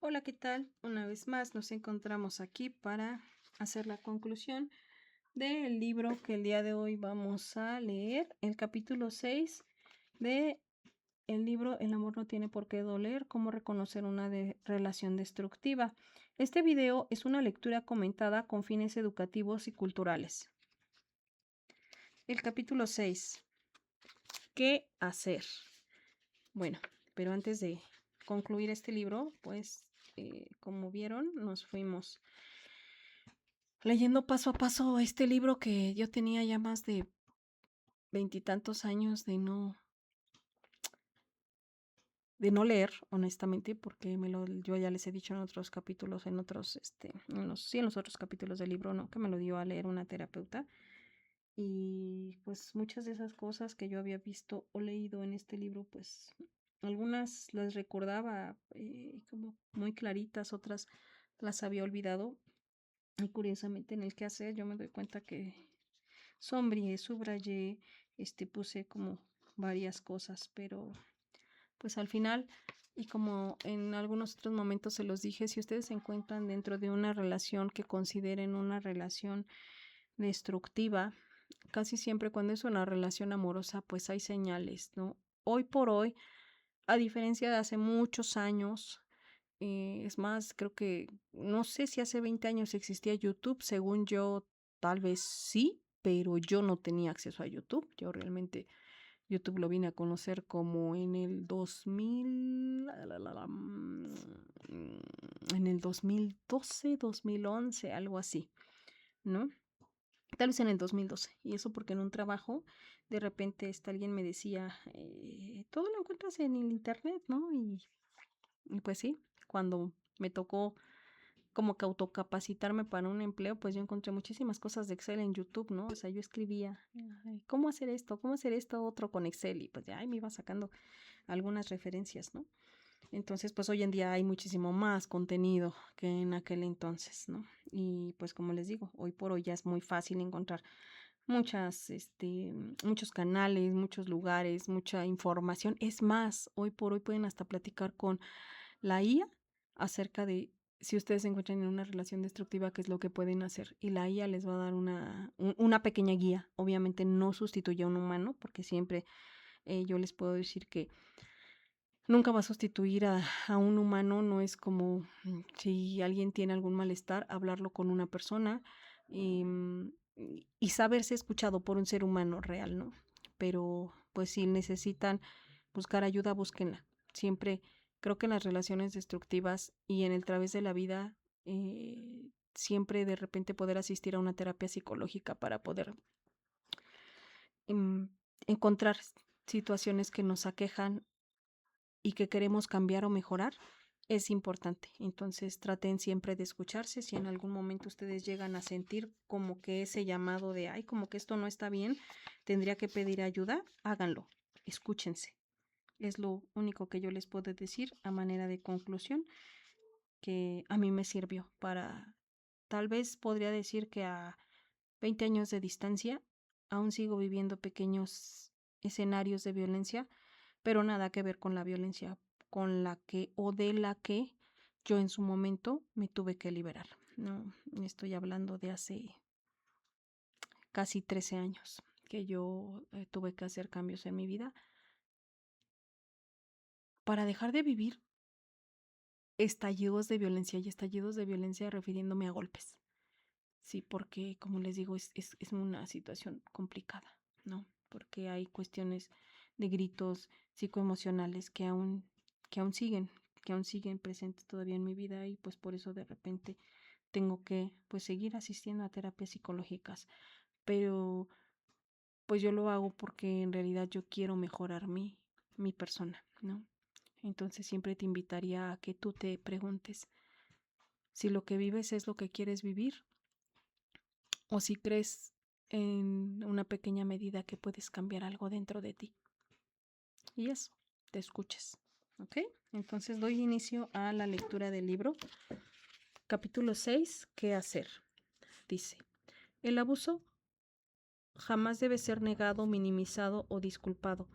Hola, ¿qué tal? Una vez más nos encontramos aquí para hacer la conclusión del libro que el día de hoy vamos a leer, el capítulo 6 de el libro El amor no tiene por qué doler, cómo reconocer una relación destructiva. Este video es una lectura comentada con fines educativos y culturales. El capítulo 6. ¿Qué hacer? Bueno, pero antes de concluir este libro, pues como vieron, nos fuimos leyendo paso a paso este libro que yo tenía ya más de veintitantos años de no leer, honestamente, porque yo ya les he dicho en otros capítulos, en los otros capítulos del libro, ¿no? Que me lo dio a leer una terapeuta. Y pues muchas de esas cosas que yo había visto o leído en este libro, pues algunas las recordaba como muy claritas, otras las había olvidado. Y curiosamente en el quehacer yo me doy cuenta que sombreé, subrayé, puse como varias cosas, pero pues al final, y como en algunos otros momentos se los dije, si ustedes se encuentran dentro de una relación que consideren una relación destructiva, casi siempre cuando es una relación amorosa, pues hay señales, ¿no? Hoy por hoy, a diferencia de hace muchos años, es más, creo que, no sé si hace 20 años existía YouTube, según yo, tal vez sí, pero yo no tenía acceso a YouTube. Yo realmente YouTube lo vine a conocer como en el 2000, en el 2012, 2011, algo así, ¿no? Tal vez en el 2012. Y eso porque en un trabajo, de repente alguien me decía, todo lo encuentras en el internet, ¿no? Y pues sí, cuando me tocó como que autocapacitarme para un empleo, pues yo encontré muchísimas cosas de Excel en YouTube, ¿no? O sea, yo escribía, "Ay, cómo hacer esto otro con Excel", y pues ya ahí me iba sacando algunas referencias, ¿no? Entonces, pues hoy en día hay muchísimo más contenido que en aquel entonces, ¿no? Y pues como les digo, hoy por hoy ya es muy fácil encontrar muchos canales, muchos lugares, mucha información. Es más, hoy por hoy pueden hasta platicar con la IA acerca de si ustedes se encuentran en una relación destructiva, qué es lo que pueden hacer. Y la IA les va a dar una pequeña guía. Obviamente no sustituye a un humano, porque siempre yo les puedo decir que nunca va a sustituir a un humano. No es como si alguien tiene algún malestar, hablarlo con una persona y saberse escuchado por un ser humano real, ¿no? Pero pues si necesitan buscar ayuda, búsquenla. Siempre creo que en las relaciones destructivas y en el través de la vida, siempre de repente poder asistir a una terapia psicológica para poder em, encontrar situaciones que nos aquejan y que queremos cambiar o mejorar, es importante. Entonces traten siempre de escucharse. Si en algún momento ustedes llegan a sentir como que ese llamado de, ay, como que esto no está bien, tendría que pedir ayuda, háganlo, escúchense. Es lo único que yo les puedo decir a manera de conclusión, que a mí me sirvió para, tal vez podría decir que a 20 años de distancia, aún sigo viviendo pequeños escenarios de violencia, pero nada que ver con la violencia con la que o de la que yo en su momento me tuve que liberar. No, estoy hablando de hace casi 13 años que yo tuve que hacer cambios en mi vida para dejar de vivir estallidos de violencia, y estallidos de violencia refiriéndome a golpes. Sí, porque como les digo, es una situación complicada, ¿no? Porque hay cuestiones de gritos psicoemocionales que aún siguen presentes todavía en mi vida, y pues por eso de repente tengo que pues seguir asistiendo a terapias psicológicas. Pero pues yo lo hago porque en realidad yo quiero mejorar mi persona, ¿no? Entonces siempre te invitaría a que tú te preguntes si lo que vives es lo que quieres vivir, o si crees en una pequeña medida que puedes cambiar algo dentro de ti. Y eso, te escuches. ¿Ok? Entonces doy inicio a la lectura del libro. Capítulo 6. ¿Qué hacer? Dice, el abuso jamás debe ser negado, minimizado o disculpado.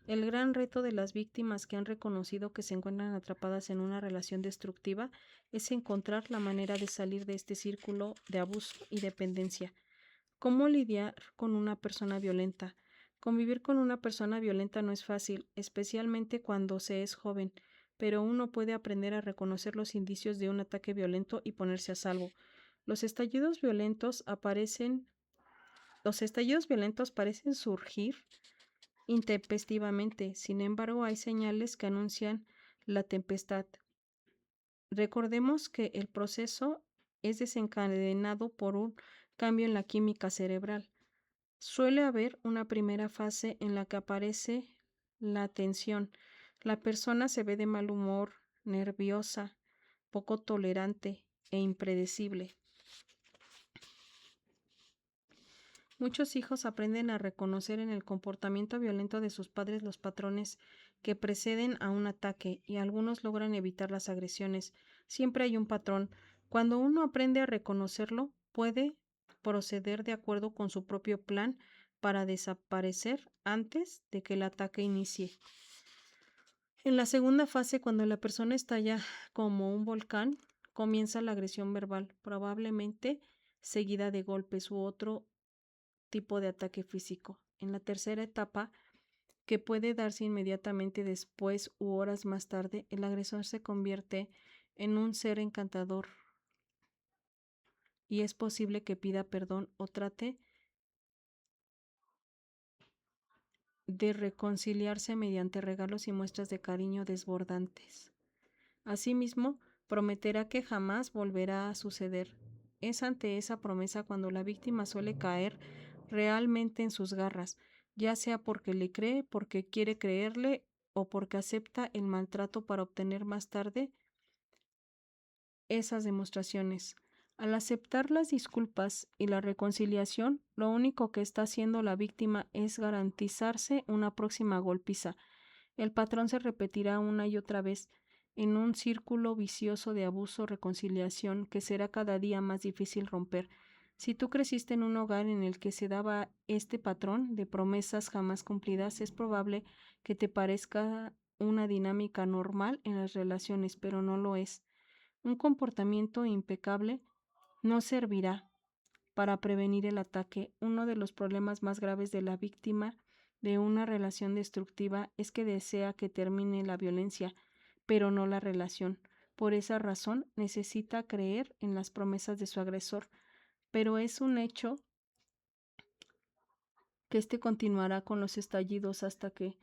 El gran reto de las víctimas que han reconocido que se encuentran atrapadas en una relación destructiva es encontrar la manera de salir de este círculo de abuso y dependencia. ¿Cómo lidiar con una persona violenta? Convivir con una persona violenta no es fácil, especialmente cuando se es joven, pero uno puede aprender a reconocer los indicios de un ataque violento y ponerse a salvo. Los estallidos violentos aparecen, los estallidos violentos parecen surgir intempestivamente, sin embargo, hay señales que anuncian la tempestad. Recordemos que el proceso es desencadenado por un cambio en la química cerebral. Suele haber una primera fase en la que aparece la tensión. La persona se ve de mal humor, nerviosa, poco tolerante e impredecible. Muchos hijos aprenden a reconocer en el comportamiento violento de sus padres los patrones que preceden a un ataque y algunos logran evitar las agresiones. Siempre hay un patrón. Cuando uno aprende a reconocerlo, puede proceder de acuerdo con su propio plan para desaparecer antes de que el ataque inicie. En la segunda fase, cuando la persona estalla como un volcán, comienza la agresión verbal, probablemente seguida de golpes u otro tipo de ataque físico. En la tercera etapa, que puede darse inmediatamente después u horas más tarde, el agresor se convierte en un ser encantador y es posible que pida perdón o trate de reconciliarse mediante regalos y muestras de cariño desbordantes. Asimismo, prometerá que jamás volverá a suceder. Es ante esa promesa cuando la víctima suele caer realmente en sus garras, ya sea porque le cree, porque quiere creerle o porque acepta el maltrato para obtener más tarde esas demostraciones. Al aceptar las disculpas y la reconciliación, lo único que está haciendo la víctima es garantizarse una próxima golpiza. El patrón se repetirá una y otra vez en un círculo vicioso de abuso-reconciliación que será cada día más difícil romper. Si tú creciste en un hogar en el que se daba este patrón de promesas jamás cumplidas, es probable que te parezca una dinámica normal en las relaciones, pero no lo es. Un comportamiento impecable no servirá para prevenir el ataque. Uno de los problemas más graves de la víctima de una relación destructiva es que desea que termine la violencia, pero no la relación. Por esa razón necesita creer en las promesas de su agresor, pero es un hecho que éste continuará con los estallidos hasta que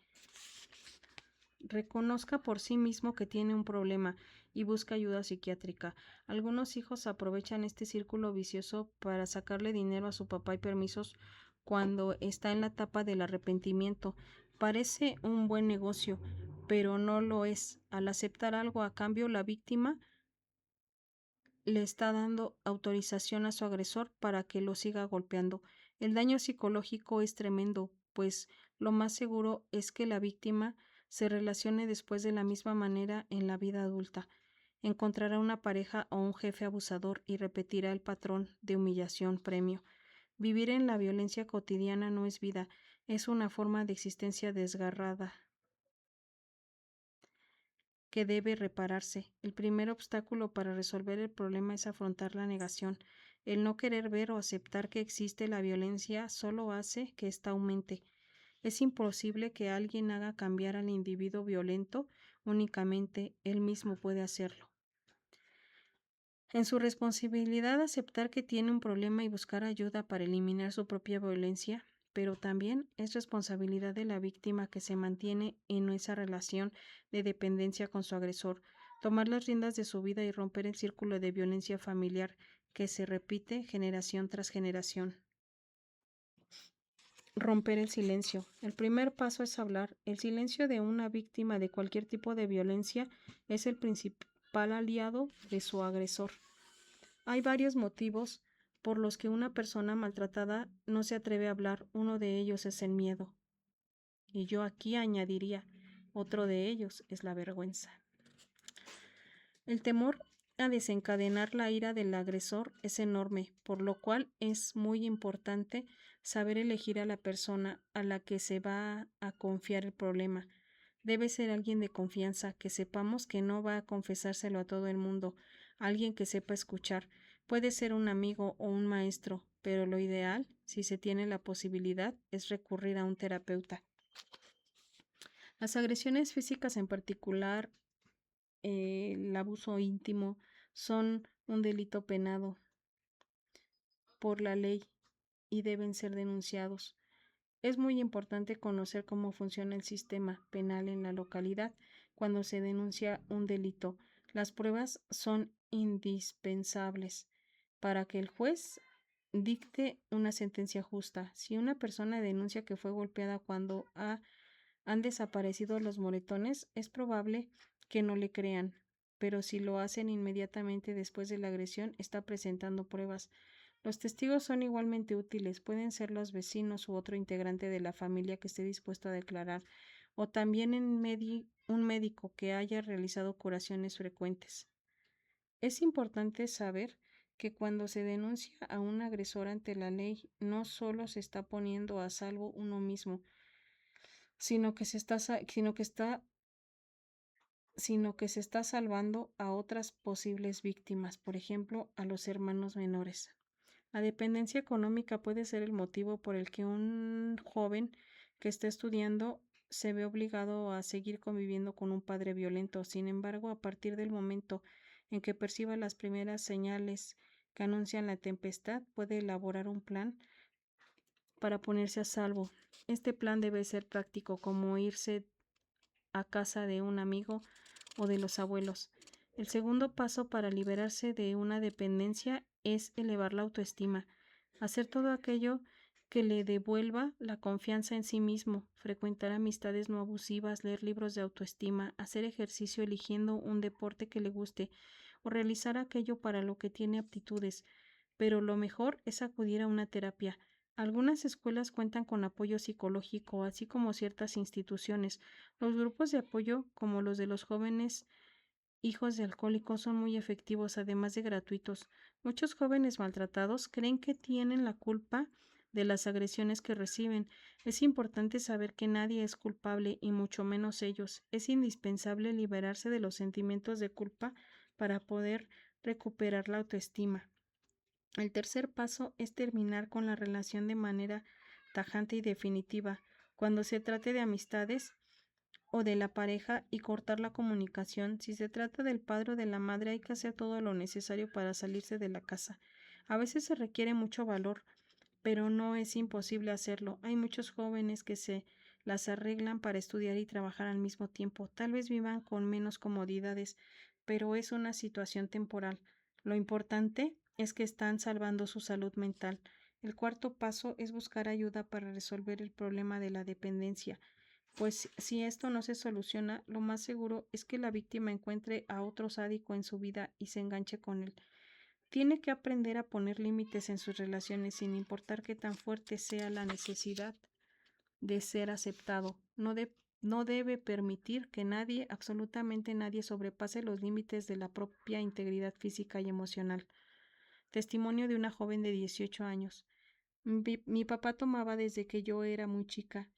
reconozca por sí mismo que tiene un problema y busca ayuda psiquiátrica. Algunos hijos aprovechan este círculo vicioso para sacarle dinero a su papá y permisos cuando está en la etapa del arrepentimiento. Parece un buen negocio, pero no lo es. Al aceptar algo a cambio, la víctima le está dando autorización a su agresor para que lo siga golpeando. El daño psicológico es tremendo, pues lo más seguro es que la víctima se relacione después de la misma manera en la vida adulta. Encontrará una pareja o un jefe abusador y repetirá el patrón de humillación premio. Vivir en la violencia cotidiana no es vida, es una forma de existencia desgarrada que debe repararse. El primer obstáculo para resolver el problema es afrontar la negación. El no querer ver o aceptar que existe la violencia solo hace que ésta aumente. Es imposible que alguien haga cambiar al individuo violento, únicamente él mismo puede hacerlo. En su responsabilidad aceptar que tiene un problema y buscar ayuda para eliminar su propia violencia, pero también es responsabilidad de la víctima que se mantiene en esa relación de dependencia con su agresor, tomar las riendas de su vida y romper el círculo de violencia familiar que se repite generación tras generación. Romper el silencio. El primer paso es hablar. El silencio de una víctima de cualquier tipo de violencia es el principal aliado de su agresor. Hay varios motivos por los que una persona maltratada no se atreve a hablar. Uno de ellos es el miedo. Y yo aquí añadiría, otro de ellos es la vergüenza. El temor a desencadenar la ira del agresor es enorme, por lo cual es muy importante saber elegir a la persona a la que se va a confiar el problema. Debe ser alguien de confianza, que sepamos que no va a confesárselo a todo el mundo, alguien que sepa escuchar. Puede ser un amigo o un maestro, pero lo ideal, si se tiene la posibilidad, es recurrir a un terapeuta. Las agresiones físicas en particular, el abuso íntimo, son un delito penado por la ley y deben ser denunciados. Es muy importante conocer cómo funciona el sistema penal en la localidad cuando se denuncia un delito. Las pruebas son indispensables para que el juez dicte una sentencia justa. Si una persona denuncia que fue golpeada cuando han desaparecido los moretones, es probable que no le crean, pero si lo hacen inmediatamente después de la agresión, está presentando pruebas. Los testigos son igualmente útiles, pueden ser los vecinos u otro integrante de la familia que esté dispuesto a declarar, o también un médico que haya realizado curaciones frecuentes. Es importante saber que cuando se denuncia a un agresor ante la ley, no solo se está poniendo a salvo uno mismo, sino que se está salvando a otras posibles víctimas, por ejemplo, a los hermanos menores. La dependencia económica puede ser el motivo por el que un joven que está estudiando se ve obligado a seguir conviviendo con un padre violento. Sin embargo, a partir del momento en que perciba las primeras señales que anuncian la tempestad, puede elaborar un plan para ponerse a salvo. Este plan debe ser práctico, como irse a casa de un amigo o de los abuelos. El segundo paso para liberarse de una dependencia es elevar la autoestima, hacer todo aquello que le devuelva la confianza en sí mismo, frecuentar amistades no abusivas, leer libros de autoestima, hacer ejercicio eligiendo un deporte que le guste o realizar aquello para lo que tiene aptitudes. Pero lo mejor es acudir a una terapia. Algunas escuelas cuentan con apoyo psicológico, así como ciertas instituciones. Los grupos de apoyo, como los de los jóvenes hijos de alcohólicos, son muy efectivos, además de gratuitos. Muchos jóvenes maltratados creen que tienen la culpa de las agresiones que reciben. Es importante saber que nadie es culpable y mucho menos ellos. Es indispensable liberarse de los sentimientos de culpa para poder recuperar la autoestima. El tercer paso es terminar con la relación de manera tajante y definitiva. Cuando se trate de amistades o de la pareja, y cortar la comunicación. Si se trata del padre o de la madre, hay que hacer todo lo necesario para salirse de la casa. A veces se requiere mucho valor, pero no es imposible hacerlo. Hay muchos jóvenes que se las arreglan para estudiar y trabajar al mismo tiempo. Tal vez vivan con menos comodidades, pero es una situación temporal. Lo importante es que están salvando su salud mental. El cuarto paso es buscar ayuda para resolver el problema de la dependencia, pues si esto no se soluciona, lo más seguro es que la víctima encuentre a otro sádico en su vida y se enganche con él. Tiene que aprender a poner límites en sus relaciones sin importar qué tan fuerte sea la necesidad de ser aceptado. No debe permitir que nadie, absolutamente nadie, sobrepase los límites de la propia integridad física y emocional. Testimonio de una joven de 18 años. Mi papá tomaba desde que yo era muy chica.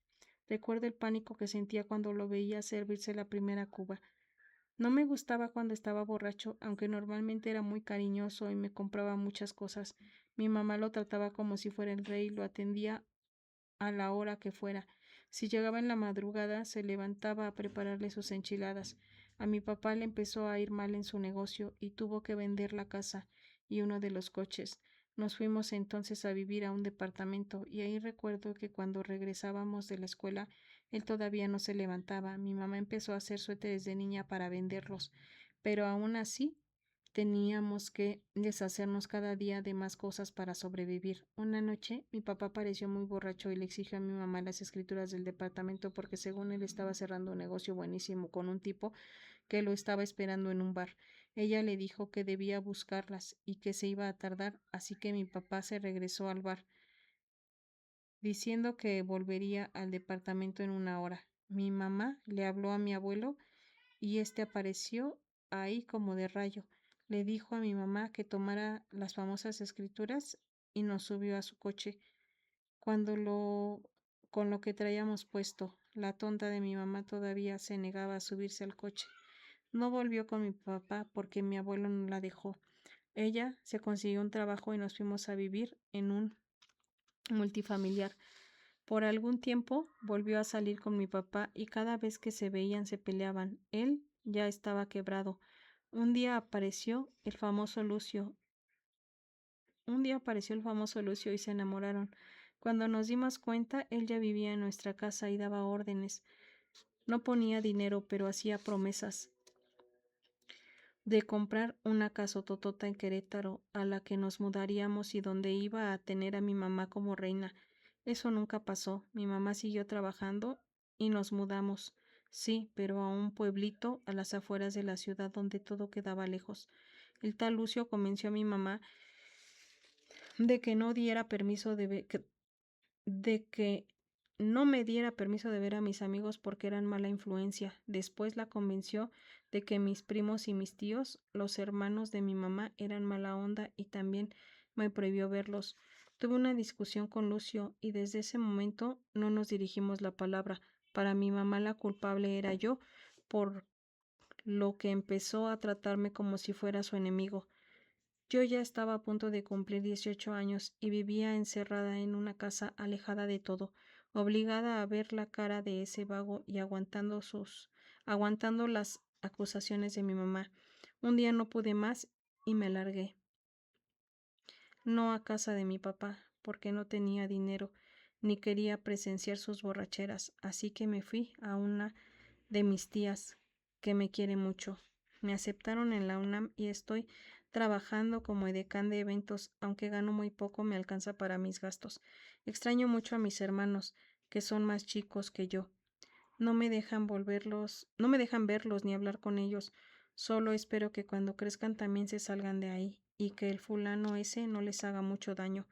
Recuerdo el pánico que sentía cuando lo veía servirse la primera cuba. No me gustaba cuando estaba borracho, aunque normalmente era muy cariñoso y me compraba muchas cosas. Mi mamá lo trataba como si fuera el rey, lo atendía a la hora que fuera. Si llegaba en la madrugada, se levantaba a prepararle sus enchiladas. A mi papá le empezó a ir mal en su negocio y tuvo que vender la casa y uno de los coches. Nos fuimos entonces a vivir a un departamento y ahí recuerdo que cuando regresábamos de la escuela, él todavía no se levantaba. Mi mamá empezó a hacer suéteres de niña para venderlos, pero aún así teníamos que deshacernos cada día de más cosas para sobrevivir. Una noche, mi papá pareció muy borracho y le exigió a mi mamá las escrituras del departamento porque según él estaba cerrando un negocio buenísimo con un tipo que lo estaba esperando en un bar. Ella le dijo que debía buscarlas y que se iba a tardar, así que mi papá se regresó al bar, diciendo que volvería al departamento en una hora. Mi mamá le habló a mi abuelo y este apareció ahí como de rayo. Le dijo a mi mamá que tomara las famosas escrituras y nos subió a su coche. cuando con lo que traíamos puesto. La tonta de mi mamá todavía se negaba a subirse al coche. No volvió con mi papá porque mi abuelo no la dejó. Ella se consiguió un trabajo y nos fuimos a vivir en un multifamiliar. Por algún tiempo volvió a salir con mi papá y cada vez que se veían se peleaban. Él ya estaba quebrado. Un día apareció el famoso Lucio. Un día apareció el famoso Lucio y se enamoraron. Cuando nos dimos cuenta, él ya vivía en nuestra casa y daba órdenes. No ponía dinero, pero hacía promesas de comprar una casototota en Querétaro a la que nos mudaríamos y donde iba a tener a mi mamá como reina. Eso nunca pasó. Mi mamá siguió trabajando y nos mudamos. Sí, pero a un pueblito a las afueras de la ciudad donde todo quedaba lejos. El tal Lucio convenció a mi mamá de que no diera permiso de que no me diera permiso de ver a mis amigos porque eran mala influencia. Después la convenció de que mis primos y mis tíos, los hermanos de mi mamá, eran mala onda y también me prohibió verlos. Tuve una discusión con Lucio y desde ese momento no nos dirigimos la palabra. Para mi mamá la culpable era yo, por lo que empezó a tratarme como si fuera su enemigo. Yo ya estaba a punto de cumplir 18 años y vivía encerrada en una casa alejada de todo, obligada a ver la cara de ese vago y aguantando las acusaciones de mi mamá. Un día no pude más y me largué. No a casa de mi papá, porque no tenía dinero, ni quería presenciar sus borracheras, así que me fui a una de mis tías, que me quiere mucho. Me aceptaron en la UNAM y estoy trabajando como edecán de eventos, aunque gano muy poco, me alcanza para mis gastos. Extraño mucho a mis hermanos, que son más chicos que yo. No me dejan verlos ni hablar con ellos. Solo espero que cuando crezcan también se salgan de ahí y que el fulano ese no les haga mucho daño.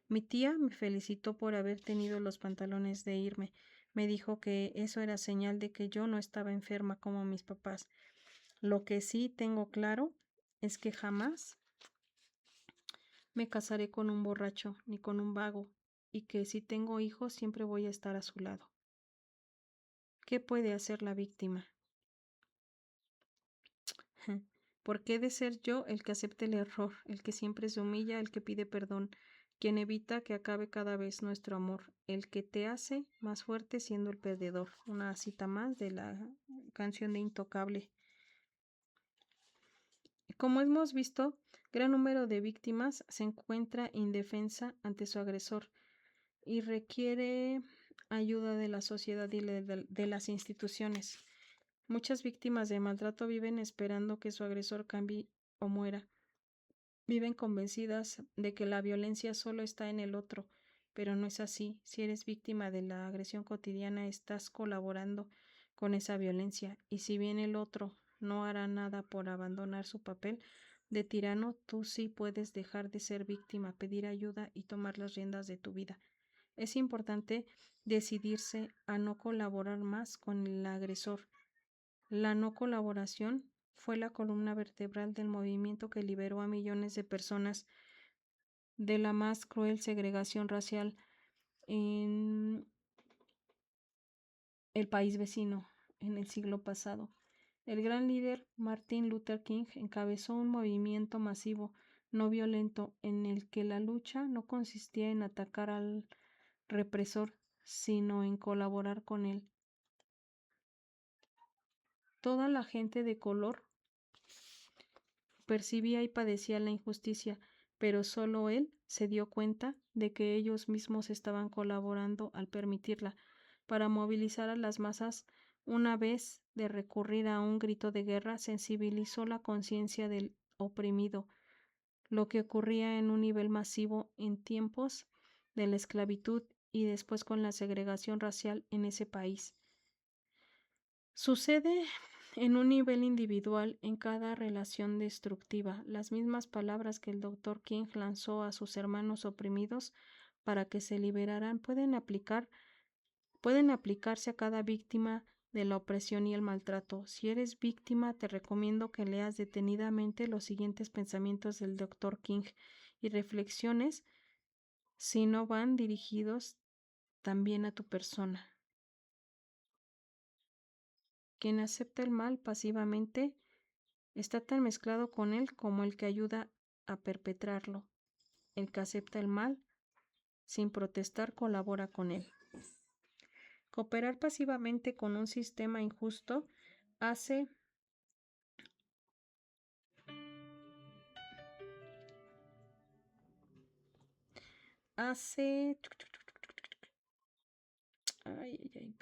Mi tía me felicitó por haber tenido los pantalones de irme. Me dijo que eso era señal de que yo no estaba enferma como mis papás. Lo que sí tengo claro es que jamás me casaré con un borracho ni con un vago, y que si tengo hijos siempre voy a estar a su lado. ¿Qué puede hacer la víctima? ¿Por qué de ser yo el que acepte el error, el que siempre se humilla, el que pide perdón, quien evita que acabe cada vez nuestro amor, el que te hace más fuerte siendo el perdedor? Una cita más de la canción de Intocable. Como hemos visto, gran número de víctimas se encuentra indefensa ante su agresor y requiere ayuda de la sociedad y de las instituciones. Muchas víctimas de maltrato viven esperando que su agresor cambie o muera. Viven convencidas de que la violencia solo está en el otro, pero no es así. Si eres víctima de la agresión cotidiana, estás colaborando con esa violencia, y si bien el otro no hará nada por abandonar su papel de tirano, tú sí puedes dejar de ser víctima, pedir ayuda y tomar las riendas de tu vida. Es importante decidirse a no colaborar más con el agresor. La no colaboración fue la columna vertebral del movimiento que liberó a millones de personas de la más cruel segregación racial en el país vecino en el siglo pasado. El gran líder Martin Luther King encabezó un movimiento masivo, no violento, en el que la lucha no consistía en atacar al represor, sino en colaborar con él. Toda la gente de color percibía y padecía la injusticia, pero solo él se dio cuenta de que ellos mismos estaban colaborando al permitirla. Para movilizar a las masas, una vez de recurrir a un grito de guerra, sensibilizó la conciencia del oprimido, lo que ocurría en un nivel masivo en tiempos de la esclavitud y después con la segregación racial en ese país. Sucede en un nivel individual en cada relación destructiva. Las mismas palabras que el Dr. King lanzó a sus hermanos oprimidos para que se liberaran pueden aplicarse a cada víctima de la opresión y el maltrato. Si eres víctima, te recomiendo que leas detenidamente los siguientes pensamientos del Dr. King y reflexiones si no van dirigidos también a tu persona. Quien acepta el mal pasivamente está tan mezclado con él como el que ayuda a perpetrarlo. El que acepta el mal sin protestar colabora con él. Cooperar pasivamente con un sistema injusto hace hace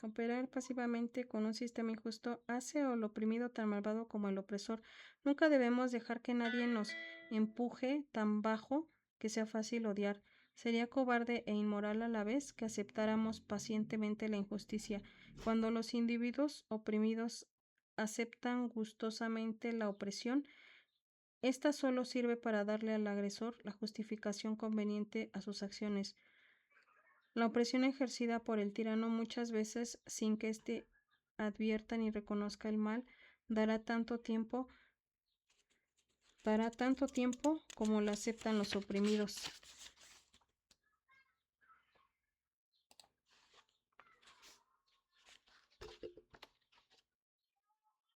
Cooperar pasivamente con un sistema injusto hace al oprimido tan malvado como el opresor. Nunca debemos dejar que nadie nos empuje tan bajo que sea fácil odiar. Sería cobarde e inmoral a la vez que aceptáramos pacientemente la injusticia. Cuando los individuos oprimidos aceptan gustosamente la opresión, esta solo sirve para darle al agresor la justificación conveniente a sus acciones. La opresión ejercida por el tirano muchas veces, sin que éste advierta ni reconozca el mal, dará tanto tiempo como la aceptan los oprimidos.